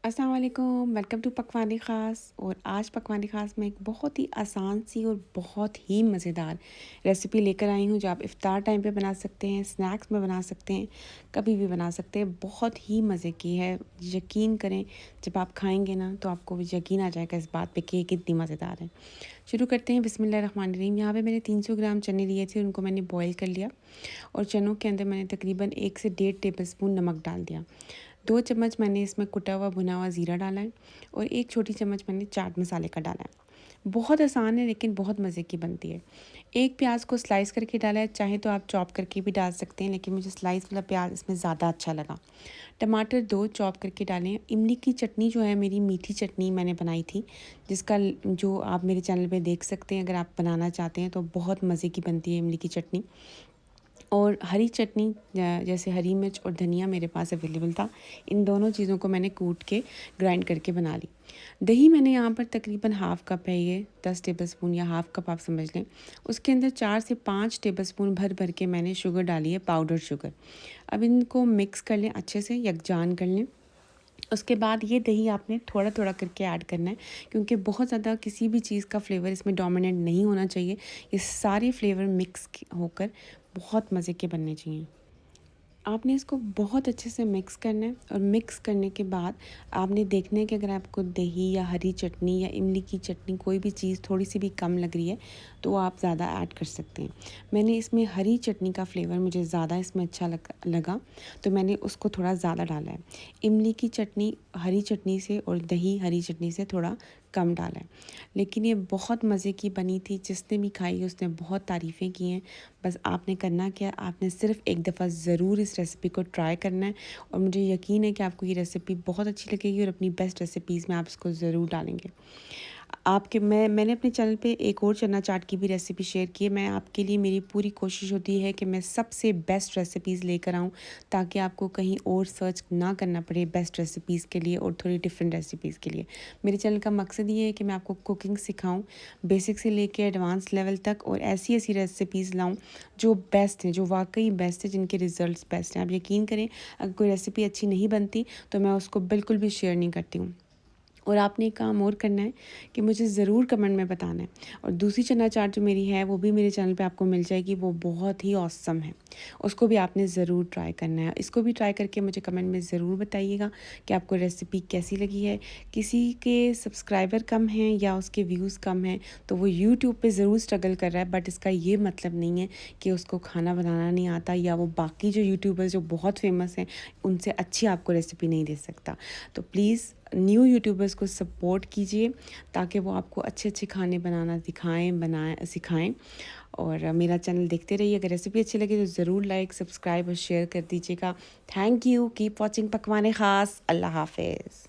अस्सलाम वालेकुम, welcome to पकवान ख़ास। और आज पकवान ख़ास में एक बहुत ही आसान सी और बहुत ही मज़ेदार रेसिपी लेकर आई हूँ जो आप इफ़्तार टाइम पे बना सकते हैं, स्नैक्स में बना सकते हैं, कभी भी बना सकते हैं। बहुत ही मज़े की है। यकीन करें, जब आप खाएंगे ना तो आपको यकीन आ जाएगा इस बात पे कि ये कितनी मज़ेदार है। शुरू करते हैं। बिस्मिल्लाहिर्रहमानिर्रहीम। यहाँ पे मैंने 300 ग्राम चने लिए थे, उनको मैंने बॉईल कर लिया और चनों के अंदर मैंने तकरीबन 1 से 1.5 टेबलस्पून नमक डाल दिया। 2 चम्मच मैंने इसमें कुटा हुआ भुना हुआ ज़ीरा डाला है और 1 छोटी चम्मच मैंने चाट मसाले का डाला है। बहुत आसान है लेकिन बहुत मज़े की बनती है। एक प्याज को स्लाइस करके डाला है, चाहे तो आप चॉप करके भी डाल सकते हैं, लेकिन मुझे स्लाइस वाला प्याज इसमें ज़्यादा अच्छा लगा। टमाटर 2 चॉप करके डालें। इमली की चटनी जो है, मेरी मीठी चटनी मैंने बनाई थी, जिसका जो आप मेरे चैनल पे देख सकते हैं। अगर आप बनाना चाहते हैं तो बहुत मज़े की बनती है इमली की चटनी। और हरी चटनी, जैसे हरी मिर्च और धनिया मेरे पास अवेलेबल था। इन दोनों चीज़ों को मैंने कूट के ग्राइंड करके बना ली। दही मैंने यहाँ पर तकरीबन हाफ़ कप है, ये 10 टेबलस्पून या हाफ़ कप आप समझ लें। उसके अंदर 4 से 5 टेबलस्पून भर भर के मैंने शुगर डाली है, पाउडर शुगर। अब इनको मिक्स कर लें, अच्छे से यकजान कर लें। उसके बाद ये दही आपने थोड़ा थोड़ा करके ऐड करना है, क्योंकि बहुत ज़्यादा किसी भी चीज़ का फ्लेवर इसमें डोमिनेंट नहीं होना चाहिए। ये सारे फ्लेवर मिक्स होकर बहुत मज़े के बनने चाहिए। आपने इसको बहुत अच्छे से मिक्स करना है और मिक्स करने के बाद आपने देखना है कि अगर आपको दही या हरी चटनी या इमली की चटनी कोई भी चीज़ थोड़ी सी भी कम लग रही है तो आप ज़्यादा ऐड कर सकते हैं। मैंने इसमें हरी चटनी का फ्लेवर मुझे ज़्यादा इसमें अच्छा लगा, तो मैंने उसको थोड़ा ज़्यादा डाला है। इमली की चटनी हरी चटनी से और दही हरी चटनी से थोड़ा कम डाला है, लेकिन ये बहुत मज़े की बनी थी। जिसने भी खाई उसने बहुत तारीफ़ें की हैं। बस आपने करना क्या, आपने सिर्फ़ एक दफ़ा ज़रूर इस रेसिपी को ट्राई करना है और मुझे यकीन है कि आपको ये रेसिपी बहुत अच्छी लगेगी और अपनी बेस्ट रेसिपीज़ में आप इसको ज़रूर डालेंगे। आपके मैंने अपने चैनल पे एक और चना चाट की भी रेसिपी शेयर की है। मैं आपके लिए, मेरी पूरी कोशिश होती है कि मैं सबसे बेस्ट रेसिपीज़ लेकर आऊँ, ताकि आपको कहीं और सर्च ना करना पड़े बेस्ट रेसिपीज़ के लिए और थोड़ी डिफरेंट रेसिपीज़ के लिए। मेरे चैनल का मकसद ये है कि मैं आपको कुकिंग सिखाऊँ, बेसिक से लेके एडवांस लेवल तक, और ऐसी ऐसी रेसिपीज़ लाऊँ जो बेस्ट हैं, जो वाक़ई बेस्ट है, जिनके रिज़ल्ट्स बेस्ट हैं। आप यकीन करें, अगर कोई रेसिपी अच्छी नहीं बनती तो मैं उसको बिल्कुल भी शेयर नहीं करती हूँ। और आपने एक काम और करना है कि मुझे ज़रूर कमेंट में बताना है। और दूसरी चना चाट जो मेरी है वो भी मेरे चैनल पे आपको मिल जाएगी, वो बहुत ही ऑसम है। उसको भी आपने ज़रूर ट्राई करना है। इसको भी ट्राई करके मुझे कमेंट में ज़रूर बताइएगा कि आपको रेसिपी कैसी लगी है। किसी के सब्सक्राइबर कम हैं या उसके व्यूज़ कम हैं तो वो यूट्यूब पे ज़रूर स्ट्रगल कर रहा है, बट इसका ये मतलब नहीं है कि उसको खाना बनाना नहीं आता या वो बाकी जो यूट्यूबर्स जो बहुत फेमस हैं उनसे अच्छी आपको रेसिपी नहीं दे सकता। तो प्लीज़ न्यू यूट्यूबर्स को सपोर्ट कीजिए, ताकि वो आपको अच्छे अच्छे खाने बनाना सिखाएं। और मेरा चैनल देखते रहिए। अगर रेसिपी अच्छी लगे तो ज़रूर लाइक, सब्सक्राइब और शेयर कर दीजिएगा। Thank you. कीप वॉचिंग पकवान ख़ास। अल्लाह हाफिज़।